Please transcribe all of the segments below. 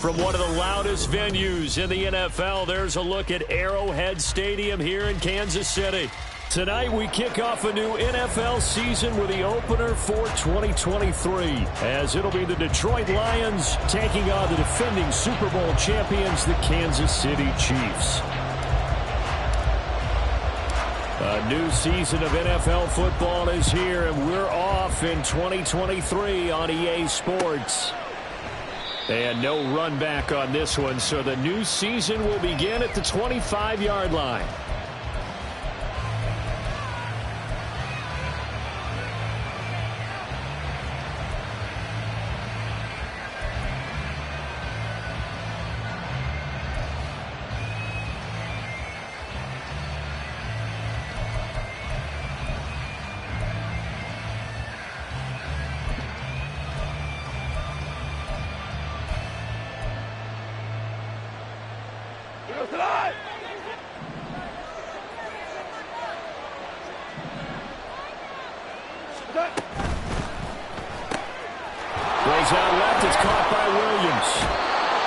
From one of the loudest venues in the NFL, there's a look at Arrowhead Stadium here in Kansas City. Tonight we kick off a new NFL season with the opener for 2023, as it'll be the Detroit Lions taking on the defending Super Bowl champions, the Kansas City Chiefs. A new season of NFL football is here, and we're off in 2023 on EA Sports. And no run back on this one, so the new season will begin at the 25-yard line. Plays out left, it's caught by Williams.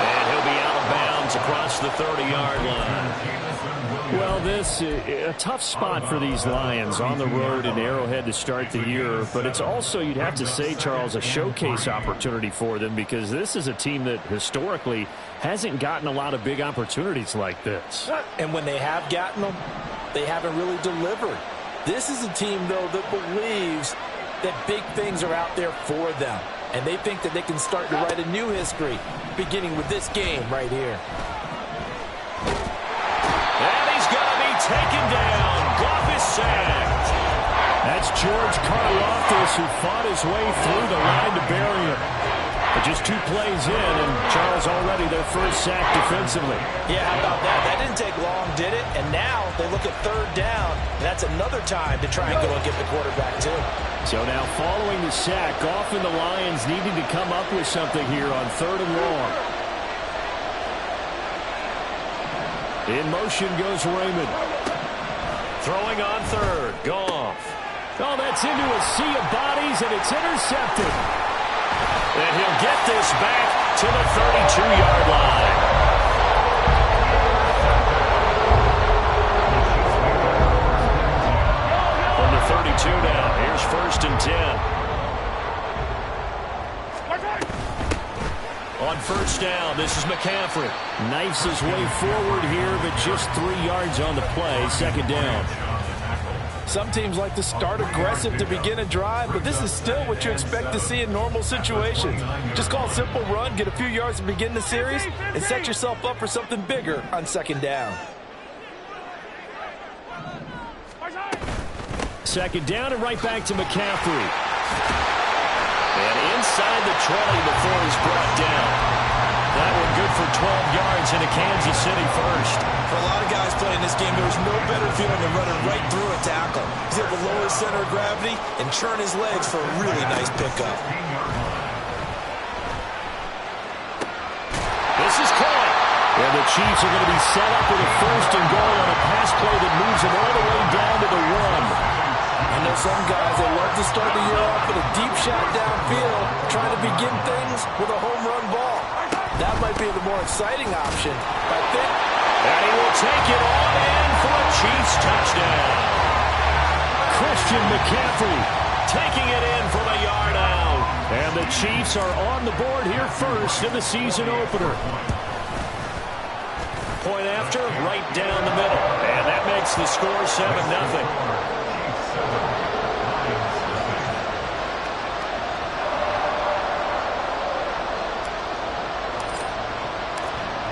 And he'll be out of bounds across the 30-yard line. Well, this is a tough spot for these Lions on the road in Arrowhead to start the year. But it's also, you'd have to say, Charles, a showcase opportunity for them, because this is a team that historically hasn't gotten a lot of big opportunities like this. And when they have gotten them, they haven't really delivered. This is a team, though, that believes that big things are out there for them. And they think that they can start to write a new history, beginning with this game right here. And he's going to be taken down. Goff is sacked. That's George Karlaftis, who fought his way through the line to bury him. But just 2 plays in, and Charles already their first sack defensively. Yeah, how about that? That didn't take long, did it? And now they look at 3rd down. That's another time to try and go and get the quarterback, too. So now following the sack, Goff and the Lions needing to come up with something here on 3rd and long. In motion goes Raymond. Throwing on 3rd. Goff. Oh, that's into a sea of bodies, and it's intercepted. And he'll get this back to the 32-yard line. From the 32 now, here's 1st and 10. On 1st down, this is McCaffrey. Knifes his way forward here, but just 3 yards on the play, 2nd down. Some teams like to start aggressive to begin a drive, but this is still what you expect to see in normal situations. Just call a simple run, get a few yards to begin the series, and set yourself up for something bigger on 2nd down. 2nd down and right back to McCaffrey. And inside the 20 before he's brought down. That one good for 12 yards into Kansas City first. For a lot of guys playing this game, there's no better feeling than running right through a tackle. He's able to lower his center of gravity and churn his legs for a really nice pickup. This is caught. And the Chiefs are going to be set up with a 1st and goal on a pass play that moves them all the way down to the 1. I know some guys that love to start the year off with a deep shot downfield, trying to begin things with a home run ball. That might be the more exciting option, I think. And he will take it on in for a Chiefs touchdown. Christian McCaffrey taking it in from a yard out. And the Chiefs are on the board here first in the season opener. Point after, right down the middle. And that makes the score 7-0.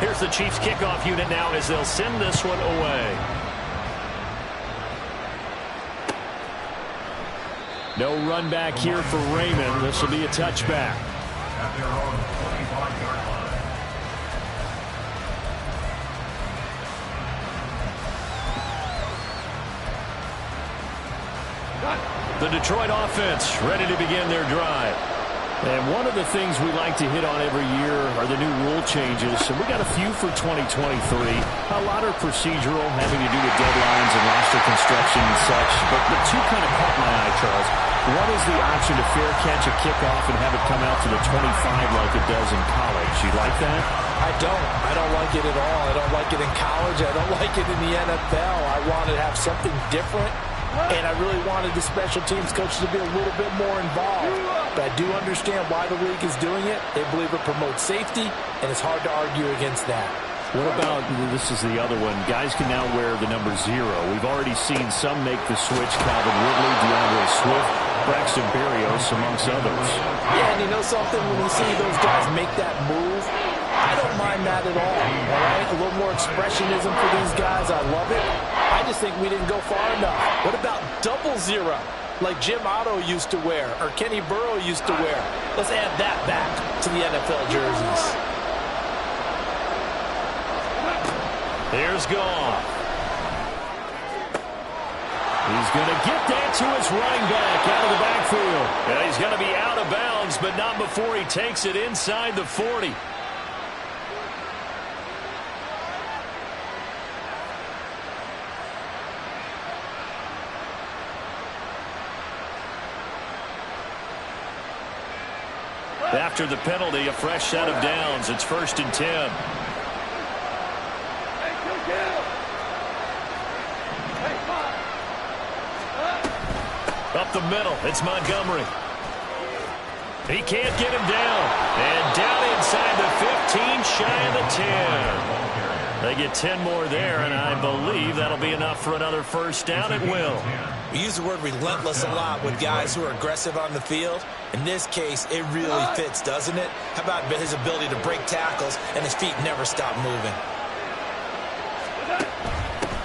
Here's the Chiefs kickoff unit now as they'll send this one away. No run back here for Raymond. This will be a touchback. The Detroit offense ready to begin their drive. And one of the things we like to hit on every year are the new rule changes. And we got a few for 2023. A lot are procedural, having to do with deadlines and roster construction and such. But the 2 kind of caught my eye, Charles. One is the option to fair catch a kickoff and have it come out to the 25 like it does in college. You like that? I don't like it at all. I don't like it in college. I don't like it in the NFL. I want to have something different, and I really wanted the special teams coaches to be a little bit more involved. But I do understand why the league is doing it. They believe it promotes safety, and it's hard to argue against that. What about, this is the other one, guys can now wear the number 0. We've already seen some make the switch, Calvin Ridley, DeAndre Swift, Braxton Berrios, amongst others. Yeah, and you know something? When we see those guys make that move, I don't mind that at all right? A little more expressionism for these guys. I love it. I just think we didn't go far enough. What about 00, like Jim Otto used to wear or Kenny Burrow used to wear? Let's add that back to the NFL jerseys. Here's Goff. He's going to get that to his running back out of the backfield. And he's going to be out of bounds, but not before he takes it inside the 40. After the penalty, a fresh set of downs. It's 1st and 10. Up the middle, it's Montgomery. He can't get him down. And down inside the 15, shy of the 10. They get 10 more there, and I believe that'll be enough for another first down. It will. We use the word relentless a lot with guys who are aggressive on the field. In this case, it really fits, doesn't it? How about his ability to break tackles and his feet never stop moving?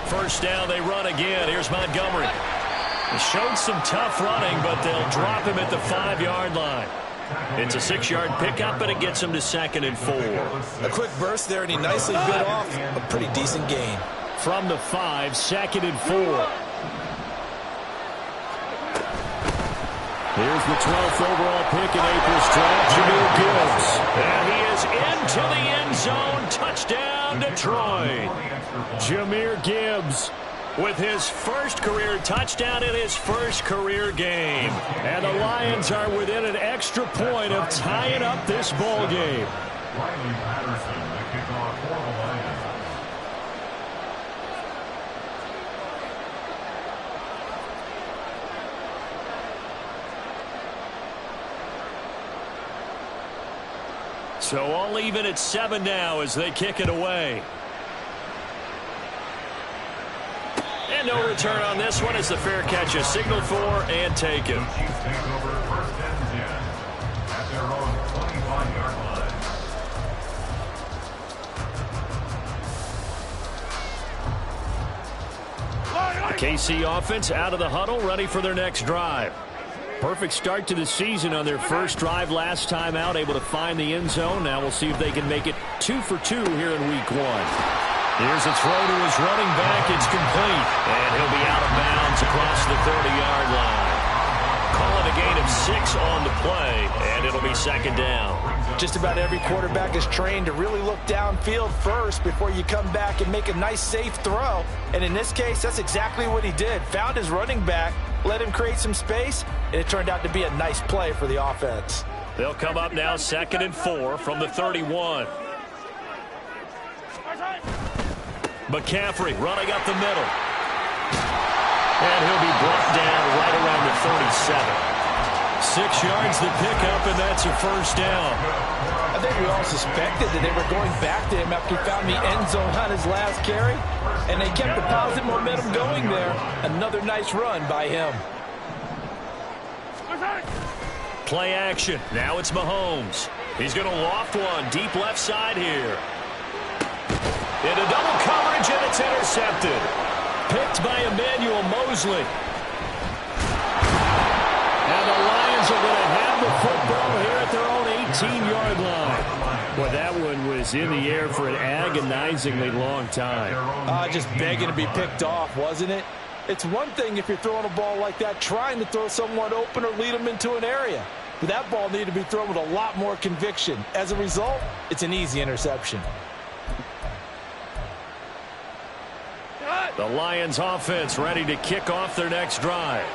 First down, they run again. Here's Montgomery. He showed some tough running, but they'll drop him at the 5-yard line. It's a 6-yard pickup, and it gets him to 2nd and 4. A quick burst there, and he nicely bit off a pretty decent gain. From the 5, 2nd and 4. Here's the 12th overall pick in April's draft, Jameer Gibbs. And he is into the end zone. Touchdown, Detroit. Jameer Gibbs with his first career touchdown in his first career game. And the Lions are within an extra point of tying up this ball game. So all even at 7 now as they kick it away. And no return on this one as the fair catch is signaled for and taken. The KC offense out of the huddle, ready for their next drive. Perfect start to the season on their first drive last time out, able to find the end zone. Now we'll see if they can make it 2 for 2 here in week 1. Here's a throw to his running back. It's complete. And he'll be out of bounds across the 30-yard line. Call it a gain of 6 on the play, and it'll be 2nd down. Just about every quarterback is trained to really look downfield first before you come back and make a nice, safe throw. And in this case, that's exactly what he did. Found his running back, let him create some space, and it turned out to be a nice play for the offense. They'll come up now 2nd and 4 from the 31. McCaffrey running up the middle. And he'll be brought down right around the 37. 6 yards the pickup, and that's a first down. I think we all suspected that they were going back to him after he found the end zone on his last carry, and they kept the positive momentum going there. Another nice run by him. Play action. Now it's Mahomes. He's going to loft one deep left side here. Into double coverage, and it's intercepted. Picked by Emmanuel Mosley. And the Lions are going to have the football here at their own 18-yard line. Well, that one was in the air for an agonizingly long time. Just begging to be picked off, wasn't it? It's one thing if you're throwing a ball like that, trying to throw someone open or lead them into an area. But that ball needed to be thrown with a lot more conviction. As a result, it's an easy interception. The Lions offense ready to kick off their next drive.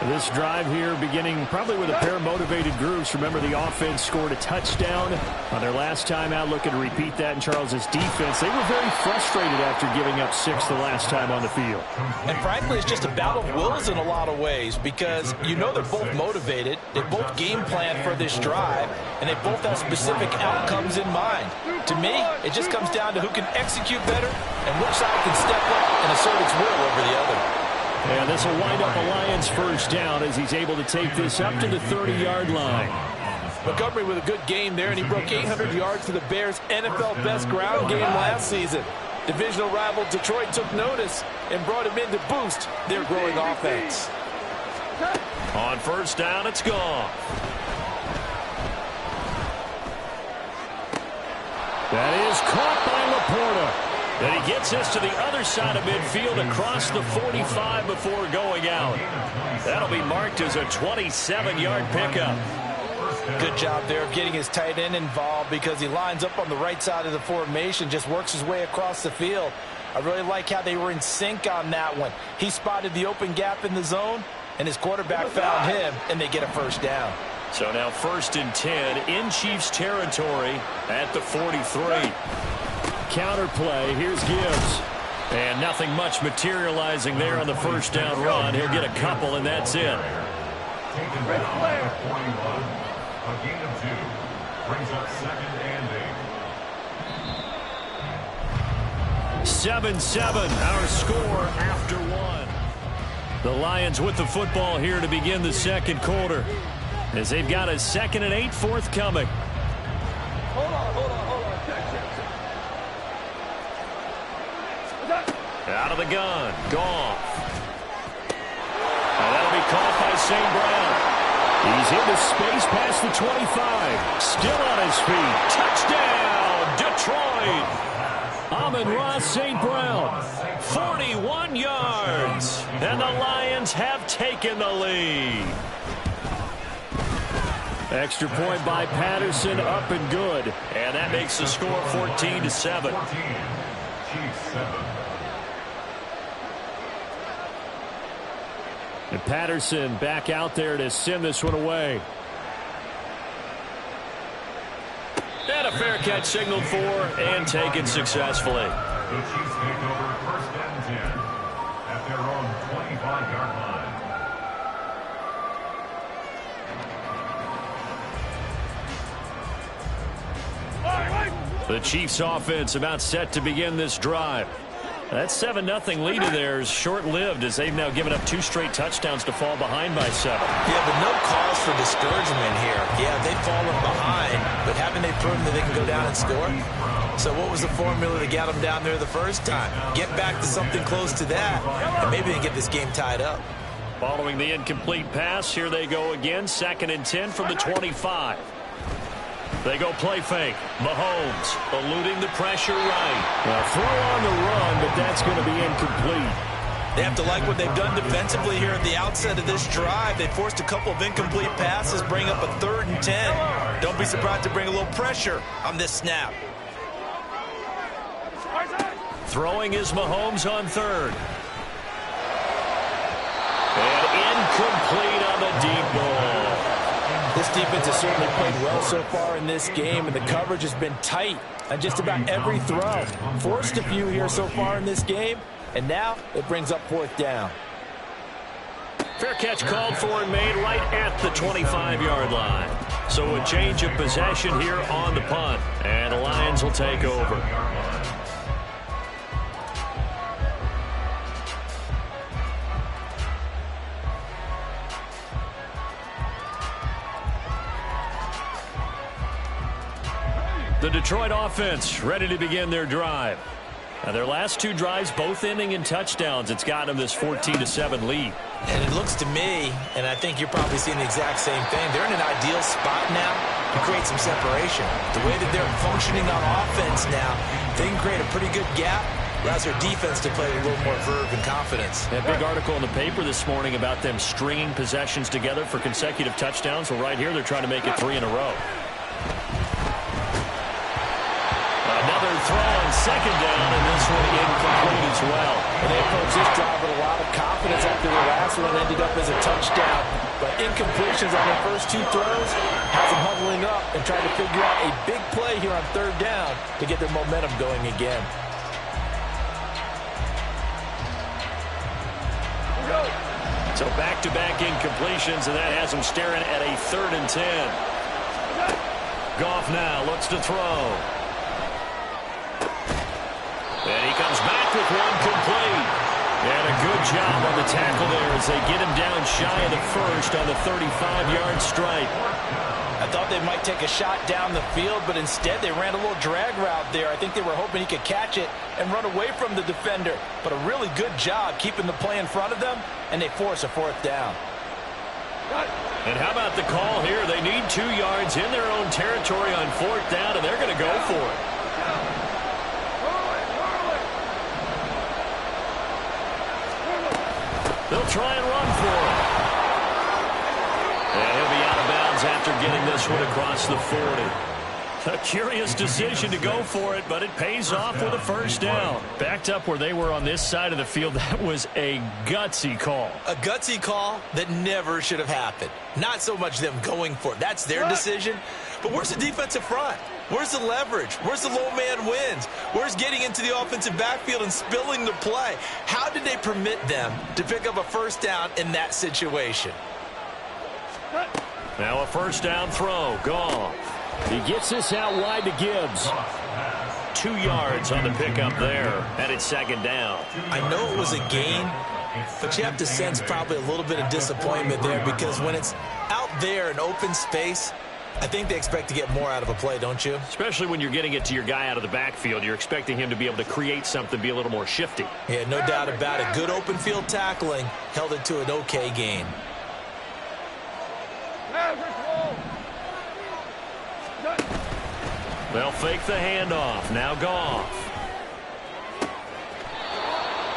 This drive here beginning probably with a pair of motivated groups. Remember, the offense scored a touchdown on their last time out, looking to repeat that in Charles's defense. They were very frustrated after giving up 6 the last time on the field. And frankly, it's just a battle of wills in a lot of ways because you know they're both motivated. They both game plan for this drive, and they both have specific outcomes in mind. To me, it just comes down to who can execute better and which side can step up and assert its will over the other. And this will wind up a Lions first down as he's able to take this up to the 30-yard line. Montgomery with a good game there, and he broke 800 yards for the Bears' NFL best ground game last season. Divisional rival Detroit took notice and brought him in to boost their growing offense. On first down, it's gone. That is caught by Laporta. And he gets this to the other side of midfield across the 45 before going out. That'll be marked as a 27-yard pickup. Good job there of getting his tight end involved because he lines up on the right side of the formation, just works his way across the field. I really like how they were in sync on that one. He spotted the open gap in the zone, and his quarterback found him, and they get a first down. So now 1st and 10 in Chiefs territory at the 43. Counter play. Here's Gibbs. And nothing much materializing there on the first down run. He'll get a couple, and that's it. Taken down 41. A gain of 2. Brings up 2nd and 8. 7-7, our score after 1. The Lions with the football here to begin the second quarter, as they've got a 2nd and 8 forthcoming. Hold on. Out of the gun, Goff. And that'll be caught by St. Brown. He's into space past the 25. Still on his feet. Touchdown, Detroit. Amon-Ra St. Brown, 41 yards. And the Lions have taken the lead. Extra point by Patterson, up and good. And that makes the score 14-7. 14. Chiefs 7. And Patterson back out there to send this one away. And a fair catch signaled for and taken successfully. The Chiefs take over 1st and 10 at their own 25-yard line. The Chiefs offense about set to begin this drive. That 7-0 lead of theirs short-lived as they've now given up 2 straight touchdowns to fall behind by 7. Yeah, but no cause for discouragement here. Yeah, they've fallen behind, but haven't they proven that they can go down and score? So what was the formula that got them down there the first time? Get back to something close to that, and maybe they get this game tied up. Following the incomplete pass, here they go again. 2nd and 10 from the 25. They go play fake. Mahomes eluding the pressure right. Now throw on the run, but that's going to be incomplete. They have to like what they've done defensively here at the outset of this drive. They forced a couple of incomplete passes, bring up a 3rd and 10. Don't be surprised to bring a little pressure on this snap. Throwing is Mahomes on 3rd. And incomplete on the deep ball. This defense has certainly played well so far in this game, and the coverage has been tight on just about every throw. Forced a few here so far in this game, and now it brings up 4th down. Fair catch called for and made right at the 25-yard line. So a change of possession here on the punt, and the Lions will take over. The Detroit offense ready to begin their drive. Now their last 2 drives both ending in touchdowns. It's got them this 14-7 lead. And it looks to me, and I think you're probably seeing the exact same thing, they're in an ideal spot now to create some separation. The way that they're functioning on offense now, they can create a pretty good gap, allows their defense to play with a little more verve and confidence. That big article in the paper this morning about them stringing possessions together for consecutive touchdowns. Well, right here they're trying to make it 3 in a row. Another throw on 2nd down, and this one incomplete as as well. And they approached this drive with a lot of confidence after the last one ended up as a touchdown. But incompletions on their first two throws has them huddling up and trying to figure out a big play here on third down to get their momentum going again. So back-to-back incompletions, and that has them staring at a 3rd and 10. Goff now looks to throw. And he comes back with one complete. And a good job on the tackle there as they get him down shy of the first on the 35-yard strike. I thought they might take a shot down the field, but instead they ran a little drag route there. I think they were hoping he could catch it and run away from the defender. But a really good job keeping the play in front of them, and they force a 4th down. And how about the call here? They need 2 yards in their own territory on 4th down, and they're going to go for it. They'll try and run for it. And he'll be out of bounds after getting this one across the 40. A curious decision to go for it, but it pays off with a 1st down. Backed up where they were on this side of the field, that was a gutsy call. A gutsy call that never should have happened. Not so much them going for it. That's their decision. But where's the defensive front? Where's the leverage? Where's the low man wins? Where's getting into the offensive backfield and spilling the play? How did they permit them to pick up a 1st down in that situation? Now a 1st down throw. Goff. He gets this out wide to Gibbs. 2 yards on the pickup there. And it's 2nd down. I know it was a gain, but you have to sense probably a little bit of disappointment there because when it's out there in open space, I think they expect to get more out of a play, don't you? Especially when you're getting it to your guy out of the backfield. You're expecting him to be able to create something, be a little more shifty. Yeah, no doubt about it. Good open field tackling held it to an okay gain. They'll fake the handoff. Now Goff.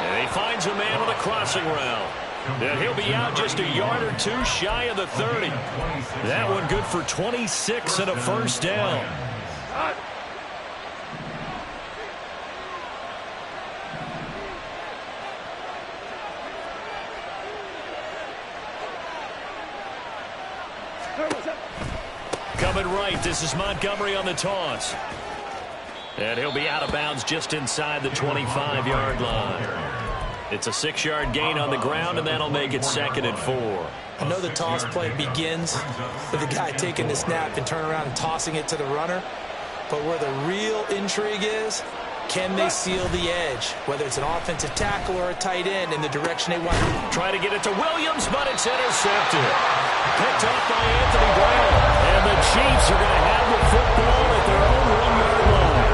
And he finds a man on a crossing route. And he'll be out just a yard or 2 shy of the 30. That one good for 26 and a 1st down. Coming right, this is Montgomery on the toss. And he'll be out of bounds just inside the 25-yard line. It's a 6-yard gain on the ground, and that'll make it 2nd and 4. I know the toss play begins with the guy taking the snap and turning around and tossing it to the runner. But where the real intrigue is, can they seal the edge? Whether it's an offensive tackle or a tight end in the direction they want. Try to get it to Williams, but it's intercepted. Picked off by Anthony Brown. And the Chiefs are going to have the football at their own 1-yard line.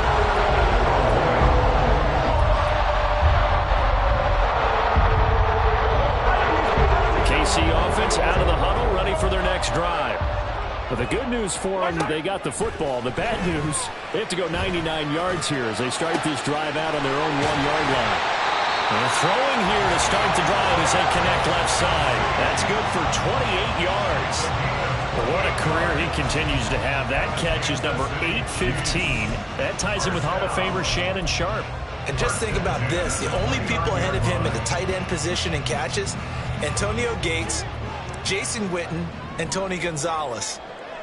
The KC offense out of the huddle, ready for their next drive. But the good news for them, they got the football. The bad news, they have to go 99 yards here as they start this drive out on their own 1-yard line. And throwing here to start the drive as they connect left side. That's good for 28 yards. But what a career he continues to have. That catch is number 815. That ties him with Hall of Famer Shannon Sharp. And just think about this. The only people ahead of him at the tight end position in catches, Antonio Gates, Jason Witten, and Tony Gonzalez.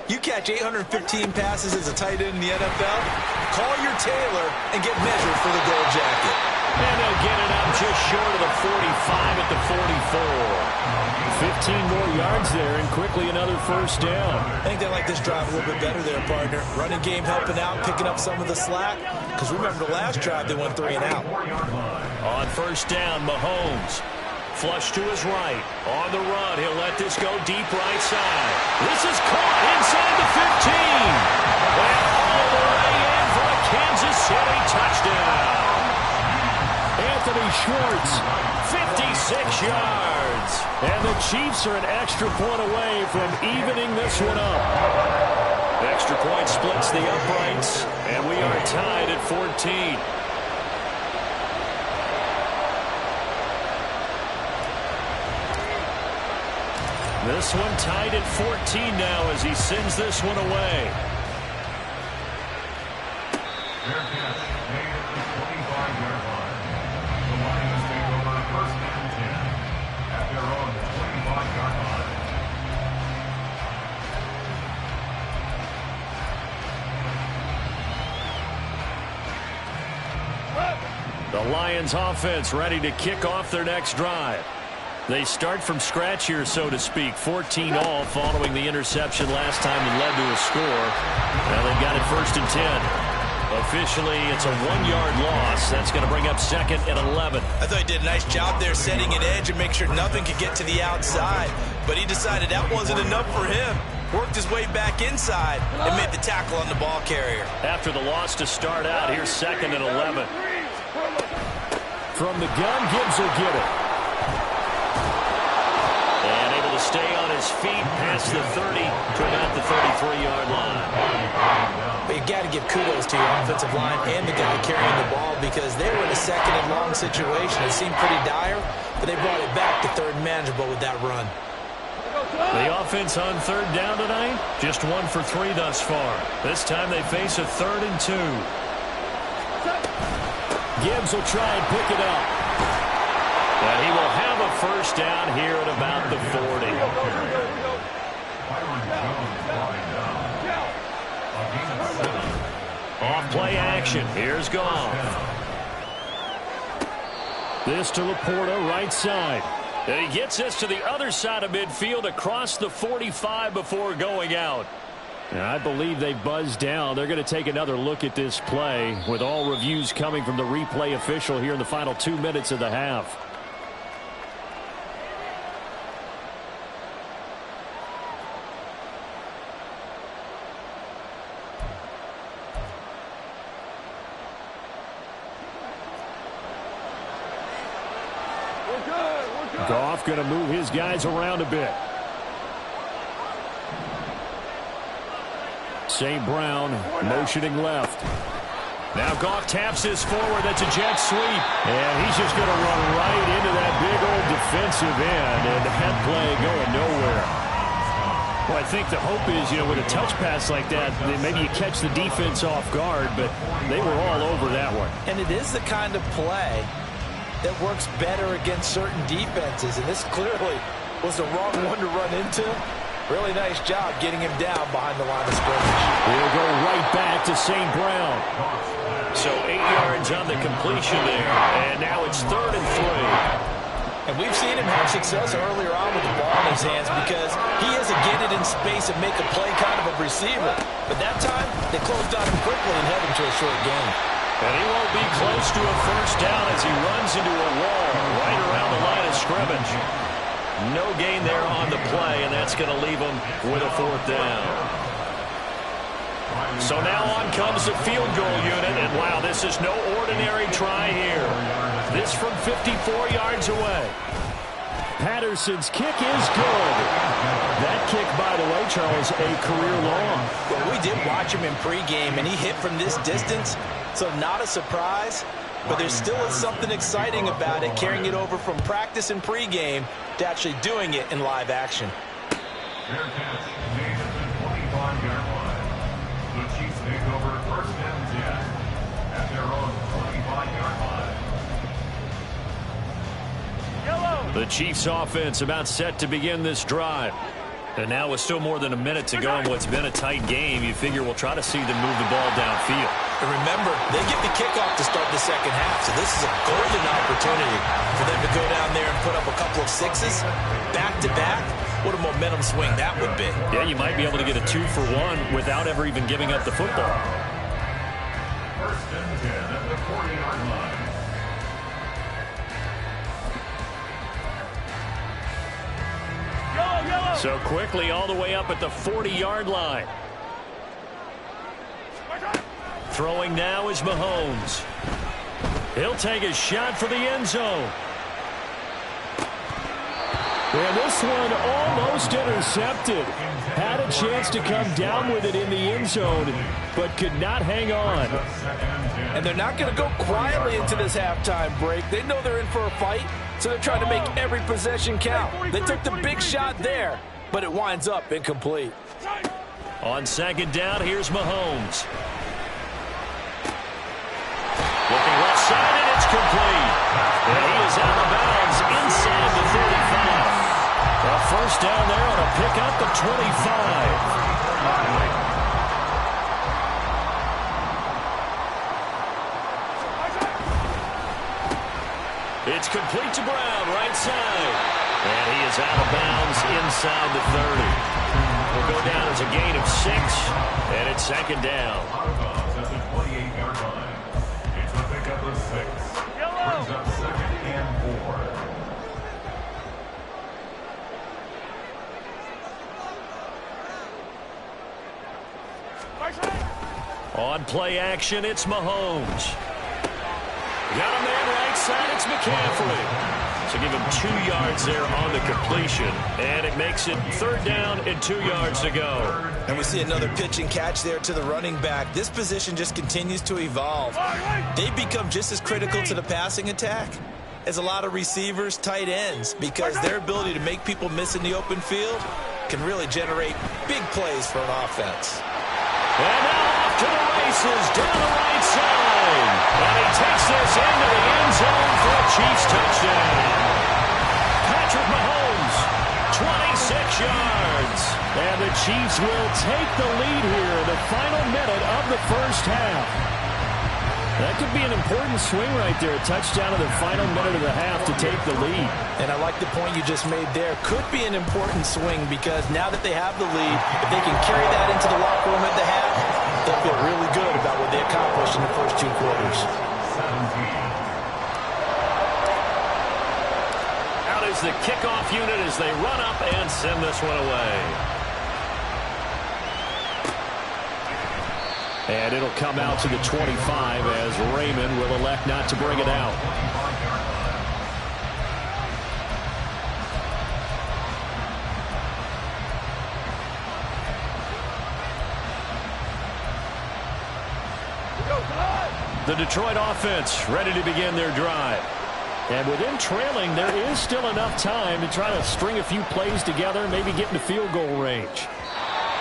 You catch 815 passes as a tight end in the NFL, call your tailor and get measured for the gold jacket. And they'll get it up just short of the 45 at the 44. 15 more yards there and quickly another 1st down. I think they like this drive a little bit better there, partner. Running game helping out, picking up some of the slack. Because remember the last drive, they went 3 and out. On 1st down, Mahomes. Flush to his right. On the run, he'll let this go deep right side. This is caught inside the 15. And all the way in for a Kansas City touchdown. Anthony Schwartz, 56 yards. And the Chiefs are an extra point away from evening this one up. Extra point splits the uprights, and we are tied at 14. This one tied at 14 now as he sends this one away. Fair catch made at the 25-yard line. The Lions offense ready to kick off their next drive. They start from scratch here, so to speak. 14-all following the interception last time that led to a score. Now they've got it 1st and 10. Officially, it's a 1-yard loss. That's going to bring up 2nd and 11. I thought he did a nice job there setting an edge and make sure nothing could get to the outside. But he decided that wasn't enough for him. Worked his way back inside and made the tackle on the ball carrier. After the loss to start out, here's 2nd and 11. From the gun, Gibbs will get it. And able to stay on his feet past the 30 to about the 33-yard line. But you got to give kudos to your offensive line and the guy carrying the ball because they were in a 2nd and long situation. It seemed pretty dire, but they brought it back to 3rd and manageable with that run. The offense on 3rd down tonight, just 1 for 3 thus far. This time they face a 3rd and 2. Gibbs will try and pick it up. And he will have a 1st down here at about the 40. Off play action. Here's Goff. This to Laporta, right side. And he gets this to the other side of midfield across the 45 before going out. And I believe they buzzed down. They're going to take another look at this play with all reviews coming from the replay official here in the final 2 minutes of the half. Goff going to move his guys around a bit. St. Brown motioning left. Now Goff taps this forward. That's a jet sweep. And he's just going to run right into that big old defensive end. And that play going nowhere. Well, I think the hope is, with a touch pass like that, maybe you catch the defense off guard, but they were all over that one. And it is the kind of play that works better against certain defenses, and this clearly was the wrong one to run into. Really nice job getting him down behind the line of scrimmage. He'll go right back to St. Brown. So 8 yards on the completion there, and now it's 3rd and 3. And we've seen him have success earlier on with the ball in his hands because he has to get it in space and make a play kind of a receiver. But that time, they closed on him quickly and held him to a short gain. And he won't be close to a 1st down as he runs into a wall right around the line of scrimmage. No gain there on the play, and that's going to leave him with a 4th down. So now on comes the field goal unit, and wow, this is no ordinary try here. This from 54 yards away. Patterson's kick is good. That kick, by the way, Charles, a career long. Well, we did watch him in pregame, and he hit from this distance, so not a surprise. But there still is something exciting about it, carrying it over from practice and pregame to actually doing it in live action. Fair catch made at the 25-yard line. The Chiefs take over 1st and 10 at their own 25-yard line. The Chiefs offense about set to begin this drive. And now with still more than a minute to go in what's been a tight game, you figure we'll try to see them move the ball downfield. And remember, they get the kickoff to start the 2nd half, so this is a golden opportunity for them to go down there and put up a couple of 6s back-to-back. What a momentum swing that would be. Yeah, you might be able to get a 2-for-1 without ever even giving up the football. 1st and 10 at the 40-yard line. So quickly all the way up at the 40-yard line. Throwing now is Mahomes. He'll take a shot for the end zone. And this one almost intercepted. Had a chance to come down with it in the end zone, but could not hang on. And they're not going to go quietly into this halftime break. They know they're in for a fight, so they're trying to make every possession count. They took the big shot there, but it winds up incomplete. On 2nd down, here's Mahomes. Looking left side, and it's complete. And he is out of bounds inside the 35. A 1st down there on a pick up the 25. It's complete to Brown, right side. And he is out of bounds inside the 30. Will go down as a gain of 6, and it's second down. Out of bounds at the 28-yard line. It's a pickup of 6. Brings up second and 4. On play action, it's Mahomes. Got a man right side, it's McCaffrey. So give him 2 yards there on the completion, and it makes it third down and 2 yards to go. And we see another pitch and catch there to the running back. This position just continues to evolve. They've become just as critical to the passing attack as a lot of receivers, tight ends, because their ability to make people miss in the open field can really generate big plays for an offense. And now off to the races, down the right side. And he takes this into the end zone for a Chiefs touchdown. Patrick Mahomes, 26 yards. And the Chiefs will take the lead here in the final minute of the first half. That could be an important swing right there. A touchdown in the final minute of the half to take the lead. And I like the point you just made there. Could be an important swing because now that they have the lead, if they can carry that into the locker room at the half, they'll feel really good about what they accomplished in the first 2 quarters. Out is the kickoff unit as they run up and send this one away. And it'll come out to the 25 as Raymond will elect not to bring it out. The Detroit offense ready to begin their drive. And with them trailing, there is still enough time to try to string a few plays together, maybe get into field goal range.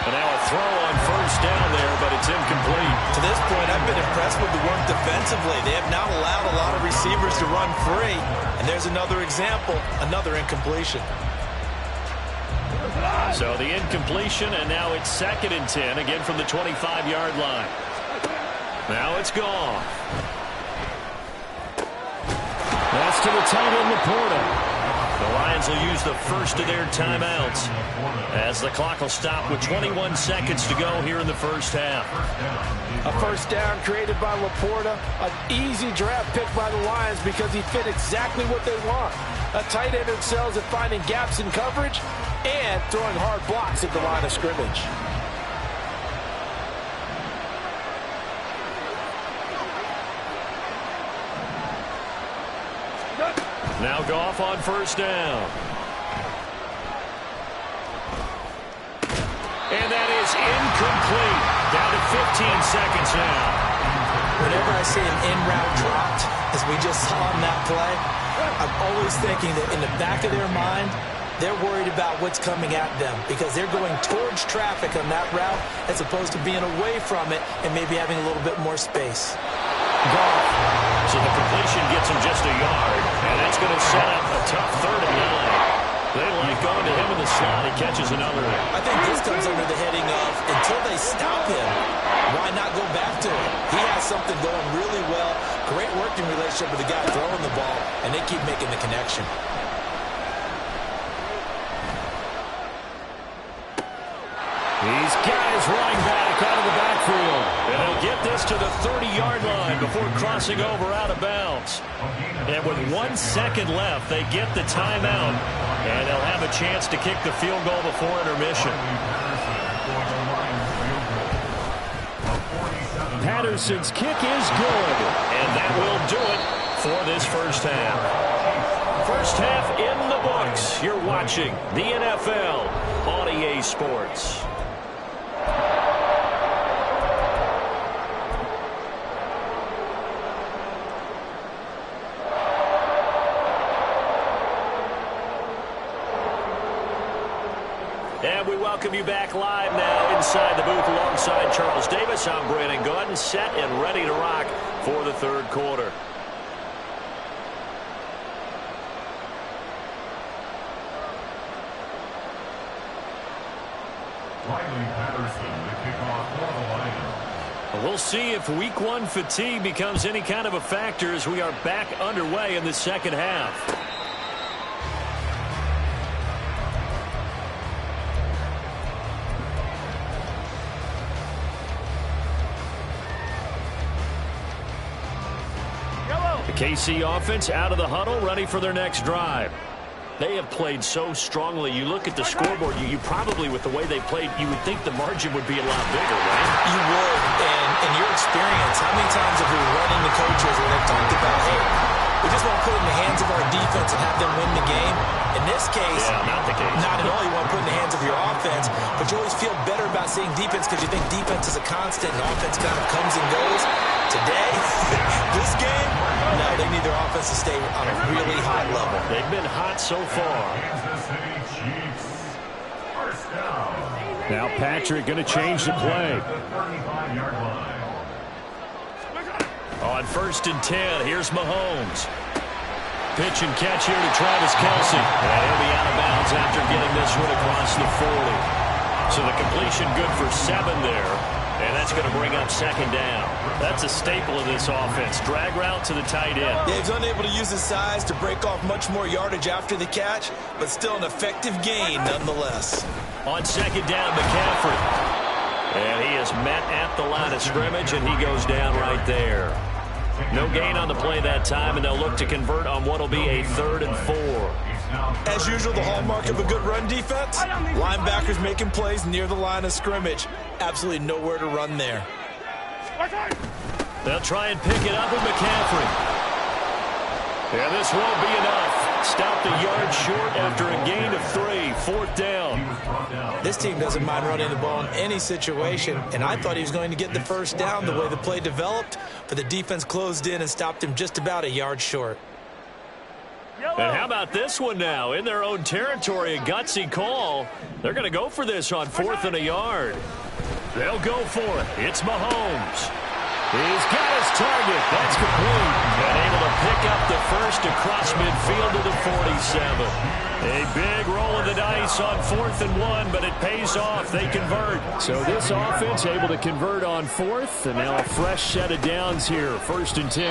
And now a throw on first down there, but it's incomplete. To this point, I've been impressed with the work defensively. They have not allowed a lot of receivers to run free. And there's another example, another incompletion. So the incompletion, and now it's 2nd and 10, again from the 25-yard line. Now it's gone. That's to the tight end, Laporta. The Lions will use the first of their timeouts as the clock will stop with 21 seconds to go here in the first half. A first down created by Laporta. An easy draft pick by the Lions because he fit exactly what they want. A tight end excels at finding gaps in coverage and throwing hard blocks at the line of scrimmage. Now Goff on first down. And that is incomplete. Down to 15 seconds now. Whenever I see an in-route dropped, as we just saw on that play, I'm always thinking that in the back of their mind, they're worried about what's coming at them because they're going towards traffic on that route as opposed to being away from it and maybe having a little bit more space. Goff. So the completion gets him just a yard, and that's going to set up a tough 3rd and 9. They like going to him in the slot. He catches another one. I think this comes under the heading of until they stop him, why not go back to him? He has something going really well, great working relationship with the guy throwing the ball, and they keep making the connection. He's got his running back out of the backfield. And he'll get this to the 30-yard line before crossing over out of bounds. And with 1 second left, they get the timeout. And they'll have a chance to kick the field goal before intermission. Patterson's kick is good. And that will do it for this first half. First half in the books. You're watching the NFL on EA Sports. And we welcome you back live now inside the booth alongside Charles Davis. I'm Brandon Gaudin, set and ready to rock for the 3rd quarter. Riley Patterson, the kickoff for the Lions. We'll see if week one fatigue becomes any kind of a factor as we are back underway in the second half. The KC offense out of the huddle, ready for their next drive. They have played so strongly. You look at the scoreboard, you probably, with the way they played, you would think the margin would be a lot bigger, right? You would, and in your experience, how many times have we run into coaches when they've talked about, hey, we just want to put it in the hands of our defense and have them win the game? In this case, not the case. Not at all. You want to put it in the hands of your offense, but you always feel better about seeing defense because you think defense is a constant and offense kind of comes and goes. Today, this game, no, they need their offense to stay on a really high level. They've been hot so far. Now Patrick going to change the play. On 1st and 10, here's Mahomes. Pitch and catch here to Travis Kelce. And he'll be out of bounds after getting this one across the 40. So the completion good for 7 there. And that's going to bring up 2nd down. That's a staple of this offense. Drag route to the tight end. Yeah, he's unable to use his size to break off much more yardage after the catch, but still an effective gain nonetheless. On 2nd down, McCaffrey. And he is met at the line of scrimmage, and he goes down right there. No gain on the play that time, and they'll look to convert on what will be a 3rd and 4. As usual, the hallmark of a good run defense, linebackers making plays near the line of scrimmage. Absolutely nowhere to run there. They'll try and pick it up with McCaffrey. And this won't be enough. Stop the yard short after a gain of 3. 4th down. This team doesn't mind running the ball in any situation, and I thought he was going to get the 1st down the way the play developed, but the defense closed in and stopped him just about a yard short. And how about this one now? In their own territory, a gutsy call. They're going to go for this on 4th and a yard. They'll go for it. It's Mahomes. He's got his target. That's complete. And able to pick up the 1st across midfield to the 47. A big roll of the dice on 4th and 1, but it pays off. They convert. So this offense able to convert on 4th, and now a fresh set of downs here. 1st and 10.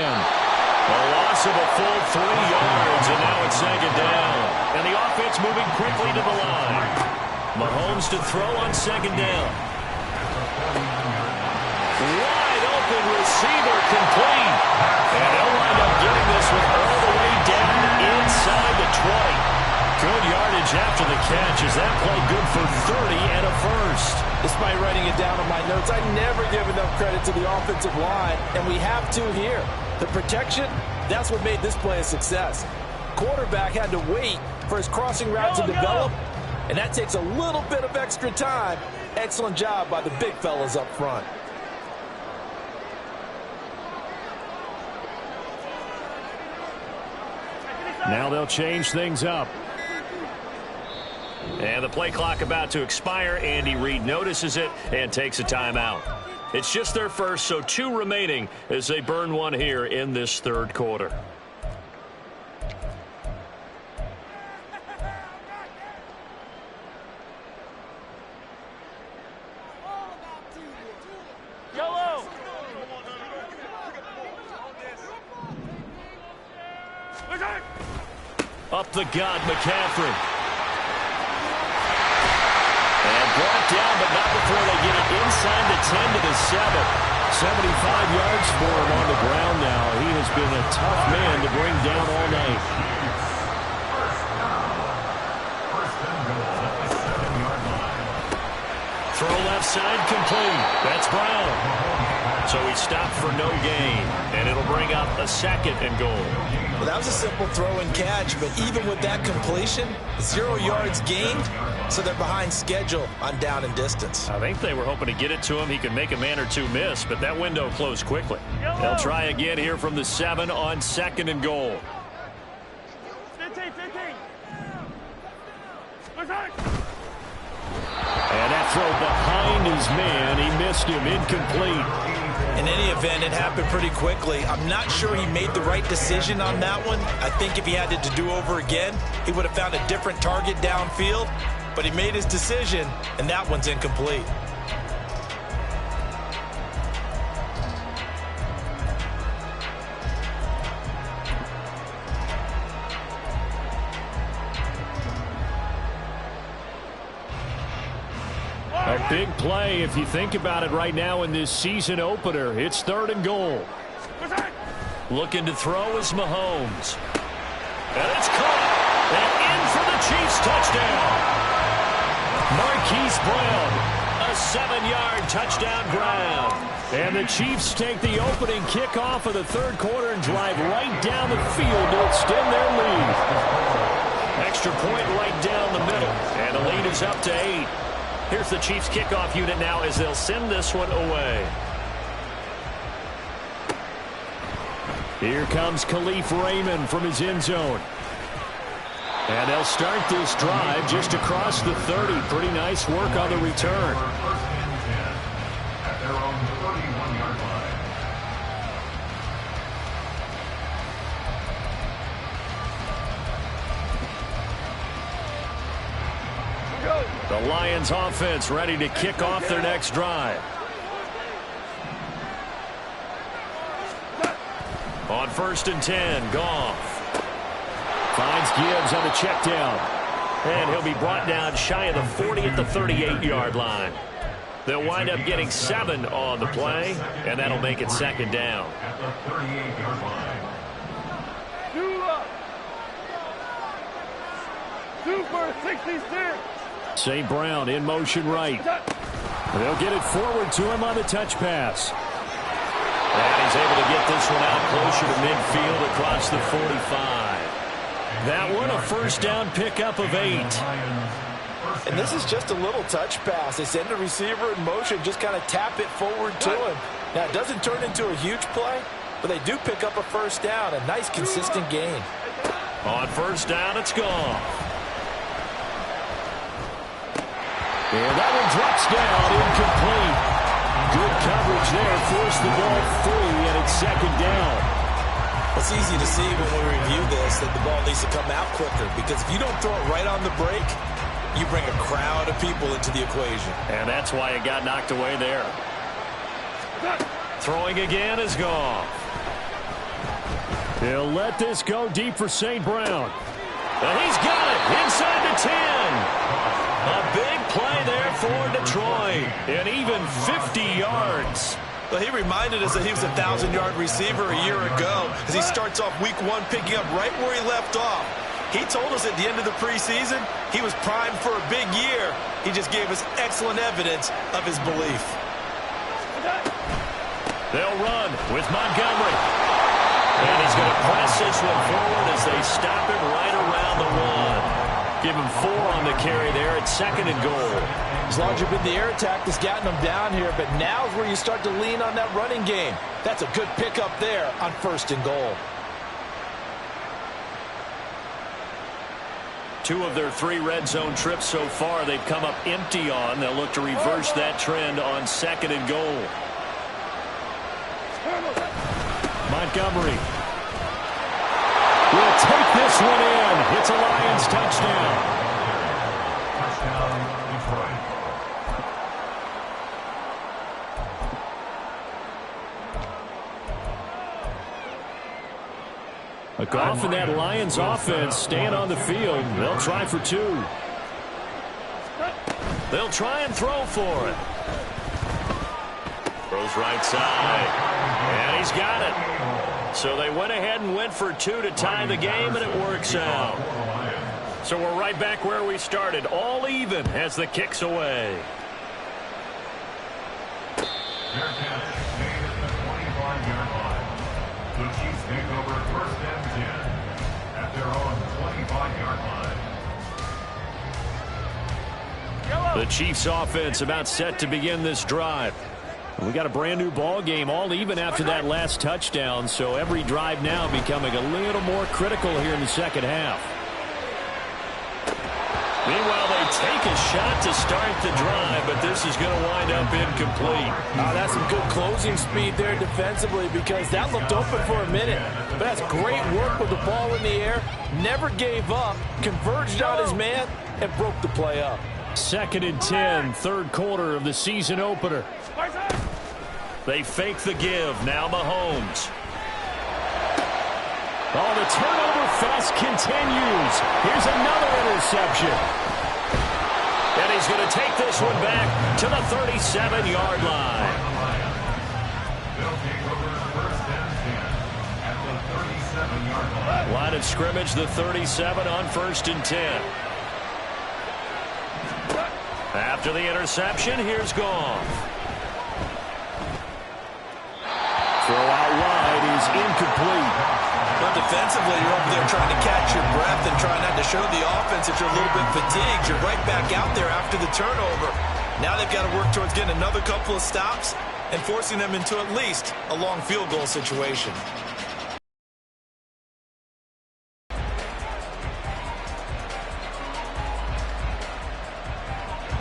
A loss of a full 3 yards, and now it's 2nd down. And the offense moving quickly to the line. Mahomes to throw on 2nd down. Wide open receiver complete. And they'll wind up getting this one all the way down inside the 20. Good yardage after the catch. Is that play good for 30 and a 1st? Despite writing it down on my notes, I never give enough credit to the offensive line, and we have to here. The protection, that's what made this play a success. Quarterback had to wait for his crossing route to develop, and that takes a little bit of extra time. Excellent job by the big fellas up front. Now they'll change things up. And the play clock about to expire. Andy Reid notices it and takes a timeout. It's just their 1st, so 2 remaining as they burn one here in this 3rd quarter. Yellow. Up the gut, McCaffrey. And brought down, but not before they get it inside the 10 to the 7. 75 yards for him on the ground now. He has been a tough man to bring down all night. Throw left side complete. That's Brown. So he stopped for no gain, and it'll bring up a 2nd and goal. Well, that was a simple throw and catch, but even with that completion, 0 yards gained, so they're behind schedule on down and distance. I think they were hoping to get it to him. He could make a man or 2 miss, but that window closed quickly. They'll try again here from the 7 on 2nd and goal. 15. And that throw behind his man. He missed him. Incomplete. In any event, it happened pretty quickly. I'm not sure he made the right decision on that one. I think if he had it to do over again, he would have found a different target downfield. But he made his decision, and that one's incomplete. Big play if you think about it right now in this season opener. It's 3rd and goal. Looking to throw is Mahomes. And it's caught. And in for the Chiefs touchdown. Marquise Brown, a 7-yard touchdown grab. And the Chiefs take the opening kickoff of the 3rd quarter and drive right down the field to extend their lead. Extra point right down the middle. And the lead is up to 8. Here's the Chiefs kickoff unit now as they'll send this one away. Here comes Khalif Raymond from his end zone. And they'll start this drive just across the 30. Pretty nice work on the return. First and 10 at their own 31-yard line. The Lions offense ready to kick off their next drive. On 1st and 10, Goff. Finds Gibbs on the check down. And he'll be brought down shy of the 40 at the 38-yard line. They'll wind up getting 7 on the play, and that'll make it 2nd down. At the 38-yard line. Super 66. St. Brown in motion right. They'll get it forward to him on the touch pass. And he's able to get this one out closer to midfield across the 45. That one a 1st down pickup of 8. And this is just a little touch pass. They send the receiver in motion, just kind of tap it forward to him. Now, it doesn't turn into a huge play, but they do pick up a 1st down. A nice, consistent gain. On 1st down, it's gone. And that one drops down, incomplete. Good coverage there, forced the ball free, and it's 2nd down. It's easy to see when we review this that the ball needs to come out quicker, because if you don't throw it right on the break, you bring a crowd of people into the equation. And that's why it got knocked away there. Throwing again is gone. He'll let this go deep for St. Brown. And he's got it inside the 10. A big play there for Detroit. And even 50 yards. Well, he reminded us that he was a 1,000-yard receiver a year ago as he starts off week 1 picking up right where he left off. He told us at the end of the preseason he was primed for a big year. He just gave us excellent evidence of his belief. They'll run with Montgomery. And he's going to press this one forward as they stop it right around the 1. Give him 4 on the carry there at 2nd and goal. As long as you've been the air attack that's gotten them down here, but now is where you start to lean on that running game. That's a good pickup there on 1st and goal. 2 of their 3 red zone trips so far they've come up empty on. They'll look to reverse that trend on 2nd and goal. Montgomery will take this one in. It's a Lions touchdown. Touchdown, Detroit. Goff and that Lions offense staying on the field. They'll try for 2. They'll try and throw for it. Throws right side. And he's got it. So they went ahead and went for 2 to tie the game, and it works out. So we're right back where we started, all even as the kick's away. Their catch made at the 25-yard line. The Chiefs take over 1st and 10 at their own 25-yard line. The Chiefs offense about set to begin this drive. We got a brand new ball game, all even after that last touchdown, so every drive now becoming a little more critical here in the 2nd half. Meanwhile, they take a shot to start the drive, but this is going to wind up incomplete. That's some good closing speed there defensively, because that looked open for a minute. But that's great work with the ball in the air. Never gave up, converged on his man, and broke the play up. 2nd and 10, 3rd quarter of the season opener. They fake the give. Now Mahomes. Oh, the turnover fest continues. Here's another interception. And he's going to take this one back to the 37-yard line. They'll take over first and 10 at the 37-yard line. Line of scrimmage, the 37 on first and 10. After the interception, here's Goff. Throw out wide is incomplete. But defensively, you're over there trying to catch your breath and trying not to show the offense that you're a little bit fatigued. You're right back out there after the turnover. Now they've got to work towards getting another couple of stops and forcing them into at least a long field goal situation.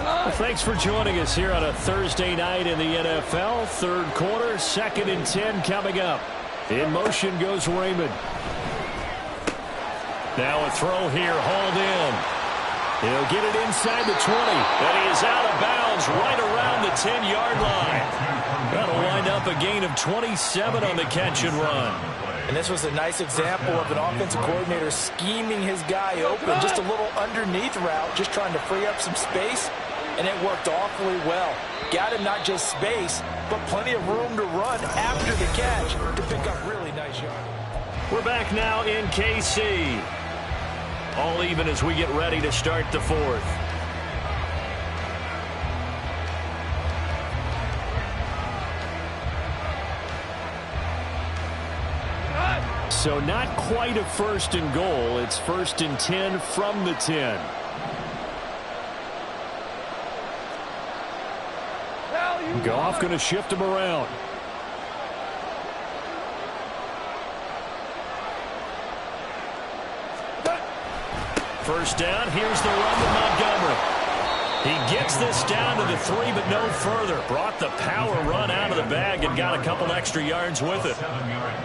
Well, thanks for joining us here on a Thursday night in the NFL. Third quarter, 2nd and 10 coming up. In motion goes Raymond. Now a throw here, hauled in. He'll get it inside the 20. And he is out of bounds right around the 10-yard line. That'll wind up a gain of 27 on the catch and run. And this was a nice example of an offensive coordinator scheming his guy open. Just a little underneath route, just trying to free up some space. And it worked awfully well. Got him not just space, but plenty of room to run after the catch to pick up really nice yards. We're back now in KC. All even as we get ready to start the fourth. So not quite a first and goal. It's first and 10 from the 10. Goff going to shift him around. First down. Here's the run to Montgomery. He gets this down to the 3, but no further. Brought the power run out of the bag and got a couple extra yards with it.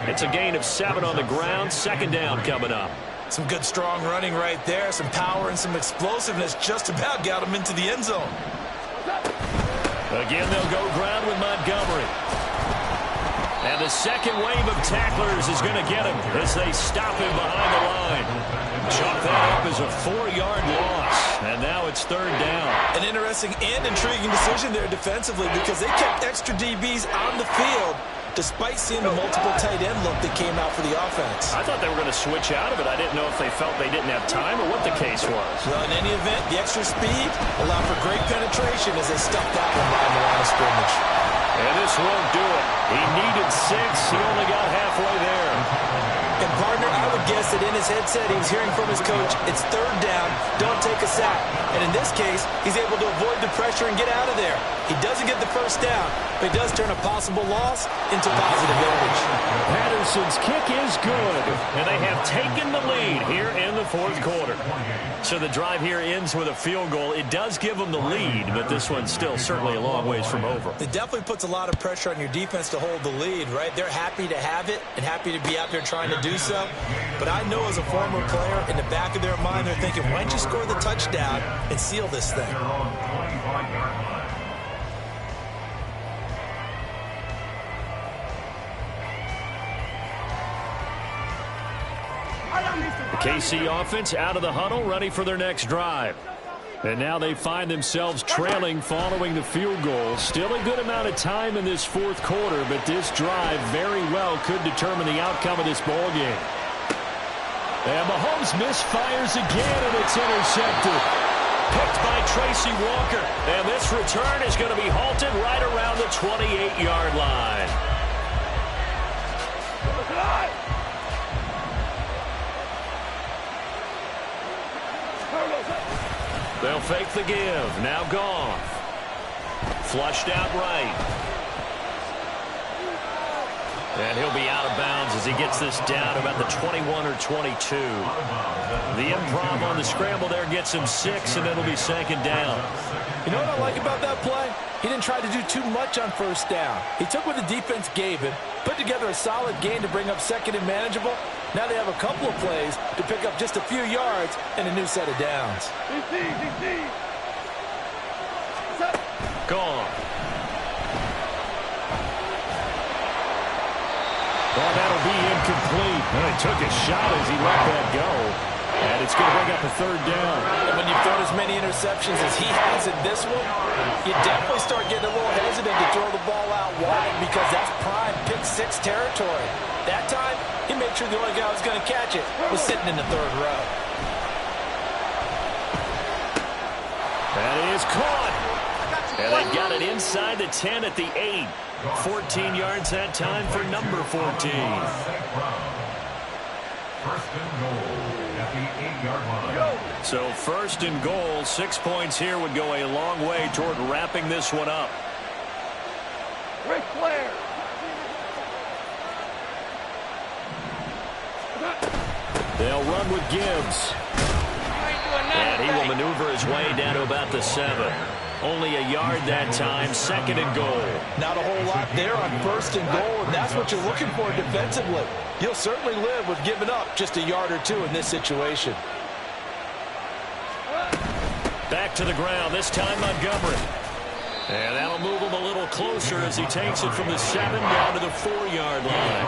It's a gain of 7 on the ground. Second down coming up. Some good strong running right there. Some power and some explosiveness just about got him into the end zone. Again, they'll go ground with Montgomery. And the second wave of tacklers is going to get him as they stop him behind the line. Chalk that up as a 4-yard loss. And now it's third down. An interesting and intriguing decision there defensively because they kept extra DBs on the field despite seeing the multiple tight end look that came out for the offense. I thought they were going to switch out of it. I didn't know if they felt they didn't have time or what the case was. Well, in any event, the extra speed allowed for great penetration as they stuffed that one behind the line of scrimmage. And this won't do it. He needed 6. He only got halfway there. And, partner, I would guess that in his headset he was hearing from his coach, it's third down, don't take a sack. And in this case, he's able to avoid the pressure and get out of there. He doesn't get the first down, but he does turn a possible loss into positive yardage. Patterson's kick is good, and they have taken the lead here in the fourth quarter. So the drive here ends with a field goal. It does give them the lead, but this one's still certainly a long ways from over. It definitely puts a lot of pressure on your defense to hold the lead, right? They're happy to have it and happy to be out there trying to do so. But I know as a former player, in the back of their mind, they're thinking, why don't you score the touchdown and seal this thing? The KC offense out of the huddle, ready for their next drive. And now they find themselves trailing following the field goal. Still a good amount of time in this fourth quarter, but this drive very well could determine the outcome of this ball game. And Mahomes misfires again, and it's intercepted. Picked by Tracy Walker. And this return is going to be halted right around the 28-yard line. They'll fake the give. Now Goff. Flushed out right. And he'll be out of bounds as he gets this down about the 21 or 22. The improv on the scramble there gets him 6, and it'll be second down. You know what I like about that play? He didn't try to do too much on first down. He took what the defense gave him, put together a solid gain to bring up second and manageable. Now they have a couple of plays to pick up just a few yards and a new set of downs. Gone. Well, that'll be incomplete. Well, he took a shot as he let that go. And it's going to bring up a third down. And when you thrown as many interceptions as he has in this one, you definitely start getting a little hesitant to throw the ball out wide because that's prime pick six territory. That time, he made sure the only guy who was going to catch it was sitting in the third row. That is caught. And they got it inside the 10 at the 8. 14 yards that time for number 14. First and goal at the 8-yard line. So first and goal, 6 points here would go a long way toward wrapping this one up. Ric Flair. They'll run with Gibbs. And he will maneuver his way down to about the 7. Only a yard that time, second and goal. Not a whole lot there on first and goal, and that's what you're looking for defensively. You'll certainly live with giving up just a yard or two in this situation. Back to the ground, this time Montgomery. And that'll move him a little closer as he takes it from the 7 down to the 4-yard line.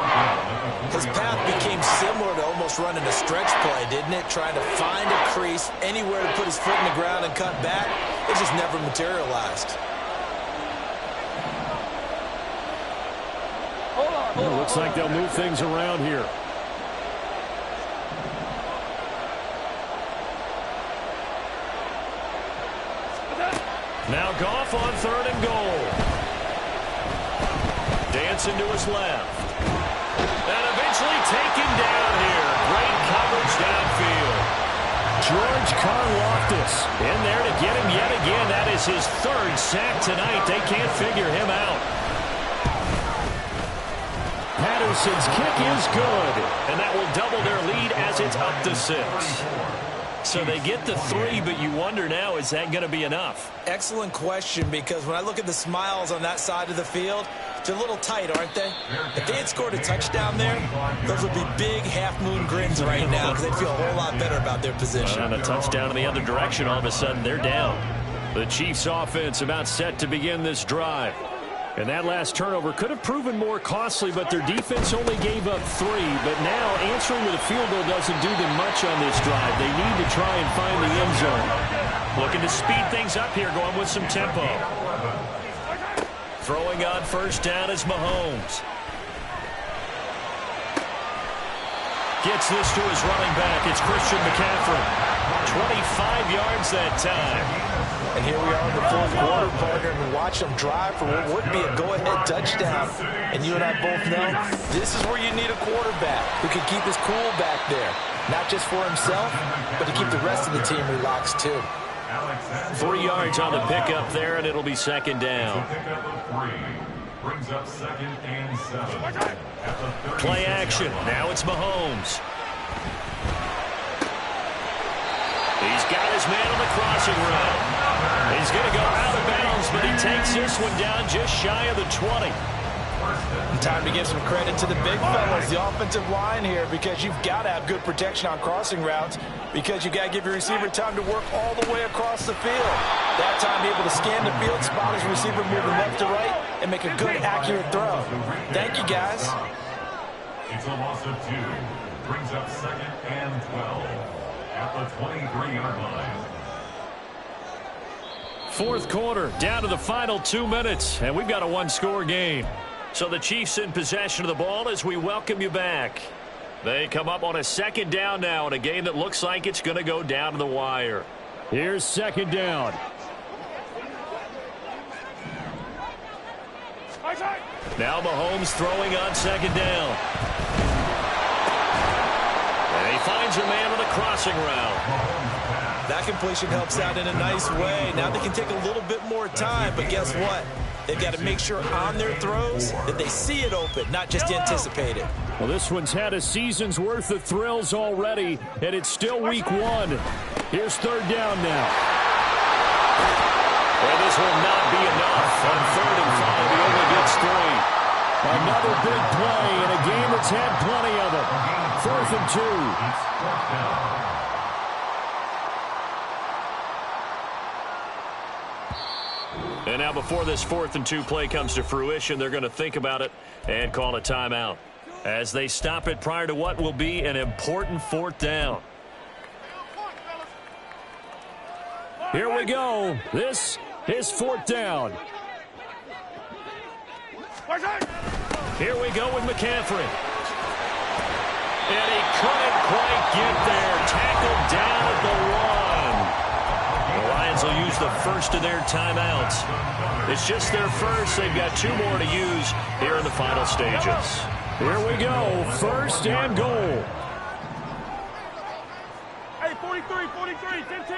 His path became similar to almost running a stretch play, didn't it? Trying to find a crease, anywhere to put his foot in the ground and cut back. It just never materialized. Well, looks like they'll move things around here. Now Goff on third and goal. Dancing to his left. And eventually taken down here. Great coverage downfield. George Karlaftis in there to get him yet again. That is his third sack tonight. They can't figure him out. Patterson's kick is good. And that will double their lead as it's up to 6. So they get the 3, but you wonder now, is that going to be enough? Excellent question, because when I look at the smiles on that side of the field, they're a little tight, aren't they? If they had scored a touchdown there, those would be big half-moon grins right now because they'd feel a whole lot better about their position. And a touchdown in the other direction, all of a sudden they're down. The Chiefs offense about set to begin this drive. And that last turnover could have proven more costly, but their defense only gave up 3. But now answering with a field goal doesn't do them much on this drive. They need to try and find the end zone. Looking to speed things up here, going with some tempo. Throwing on first down is Mahomes. Gets this to his running back. It's Christian McCaffrey. 25 yards that time. And here we are in the fourth quarter, partner, and watch them drive for what would be a go-ahead touchdown. And you and I both know this is where you need a quarterback who can keep his cool back there. Not just for himself, but to keep the rest of the team relaxed too. 3 yards on the pickup there, and it'll be second down. Brings up second and 7. Play action. Now it's Mahomes. He's got his man on the crossing route. He's going to go out of bounds, but he takes this one down just shy of the 20. Time to give some credit to the big fellas, the offensive line here, because you've got to have good protection on crossing routes, because you've got to give your receiver time to work all the way across the field. That time be able to scan the field, spot his receiver moving left to right, and make a good, accurate throw. Thank you, guys. It's a loss of 2. Brings up second and 12 at the 23-yard line. Fourth quarter, down to the final 2 minutes, and we've got a one-score game. So the Chiefs in possession of the ball as we welcome you back. They come up on a second down now in a game that looks like it's going to go down to the wire. Here's second down. Now Mahomes throwing on second down. And he finds a man on the crossing route. That completion helps out in a nice way. Now they can take a little bit more time, but guess what? They've got to make sure on their throws that they see it open, not just anticipate it. Well, this one's had a season's worth of thrills already, and it's still week 1. Here's third down now. Well, this will not be enough. On 3rd and 5, he only gets 3. Another big play in a game that's had plenty of them. 4th and 2. And now before this 4th and 2 play comes to fruition, they're going to think about it and call a timeout as they stop it prior to what will be an important 4th down. Here we go. This is fourth down. Here we go with McCaffrey. And he couldn't quite get there. Tackled down at the 1. The Lions will use the first of their timeouts. It's just their first. They've got 2 more to use here in the final stages. Here we go. First and goal. Hey, 43, 15.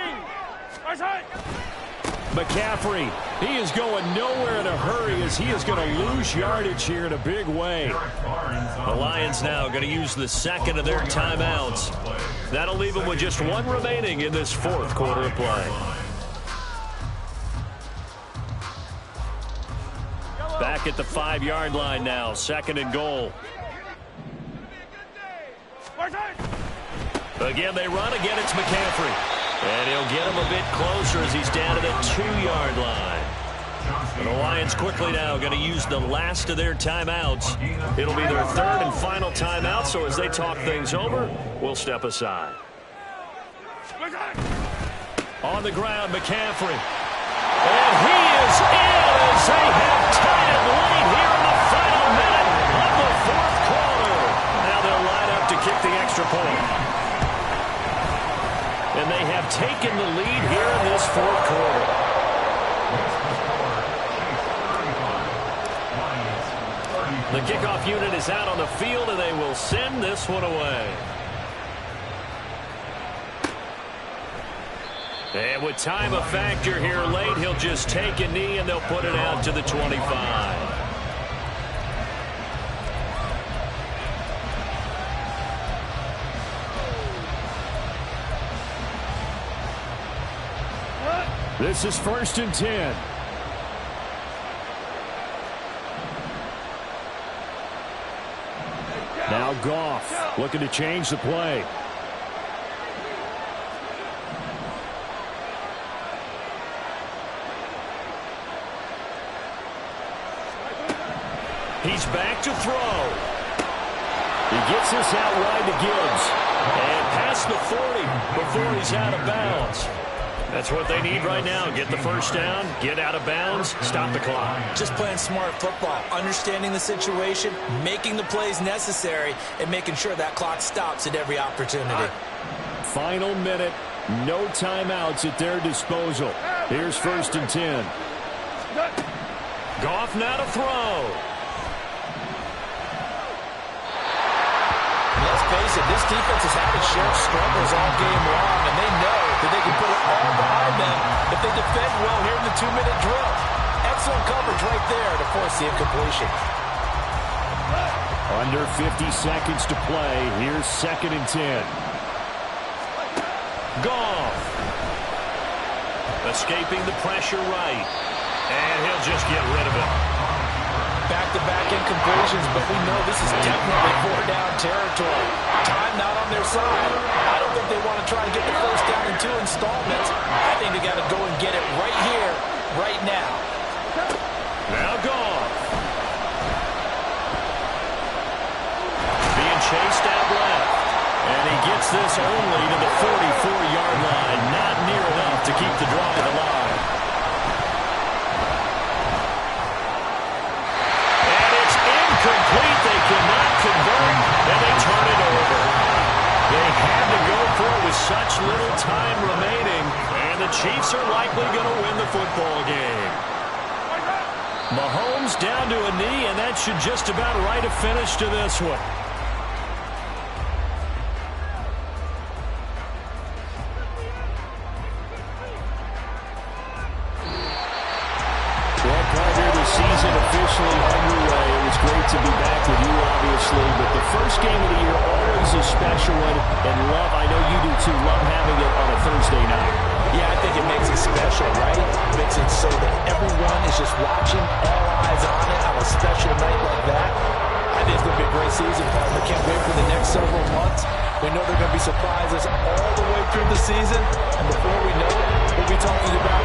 McCaffrey, he is going nowhere in a hurry as he is going to lose yardage here in a big way. The Lions now going to use the second of their timeouts. That'll leave them with just 1 remaining in this fourth quarter of play. Back at the 5-yard line now, second and goal. Again, they run. Again, it's McCaffrey. And he'll get him a bit closer as he's down to the 2-yard line. And the Lions quickly now going to use the last of their timeouts. It'll be their third and final timeout, so as they talk things over, we'll step aside. On the ground, McCaffrey. And he is in as they have tied it late here in the final minute of the fourth quarter. Now they'll line up to kick the extra point. And they have taken the lead here in this fourth quarter. The kickoff unit is out on the field, and they will send this one away. And with time a factor here late, he'll just take a knee, and they'll put it out to the 25. This is first and 10. Now Goff looking to change the play. He's back to throw. He gets this out wide to Gibbs. And past the 40 before he's out of bounds. That's what they need right now. Get the first down, get out of bounds, stop the clock. Just playing smart football, understanding the situation, making the plays necessary, and making sure that clock stops at every opportunity. Final minute, no timeouts at their disposal. Here's first and 10. Goff now to throw. Let's face it, this defense has had its share of struggles all game long, and they know that they can put it all behind them if they defend well here in the 2-minute drill. Excellent coverage right there to force the incompletion. Under 50 seconds to play. Here's second and 10. Goff. Escaping the pressure right. And he'll just get rid of it. Back-to-back incompletions, but we know this is definitely 4-down territory. Time not on their side. I don't think they want to try to get the first down in 2 installments. I think they got to go and get it right here, right now. Now Goff. Being chased out left. And he gets this only to the 44-yard line. Not near enough to keep the drive alive. Complete, they cannot convert, and they turn it over. They had to go for it with such little time remaining, and the Chiefs are likely going to win the football game. Mahomes down to a knee, and that should just about write a finish to this one. Well, Carter, the season officially underway. It was great to be back with you, obviously, but the first game of the year always a special one, and love, I know you do too, love having it on a Thursday night. Yeah, I think it makes it special, right? It makes it so that everyone is just watching, all eyes on it on a special night like that. I think it's going to be a great season, partner. Can't wait for the next several months. We know there are going to be surprises all the way through the season, and before we know it, we'll be talking about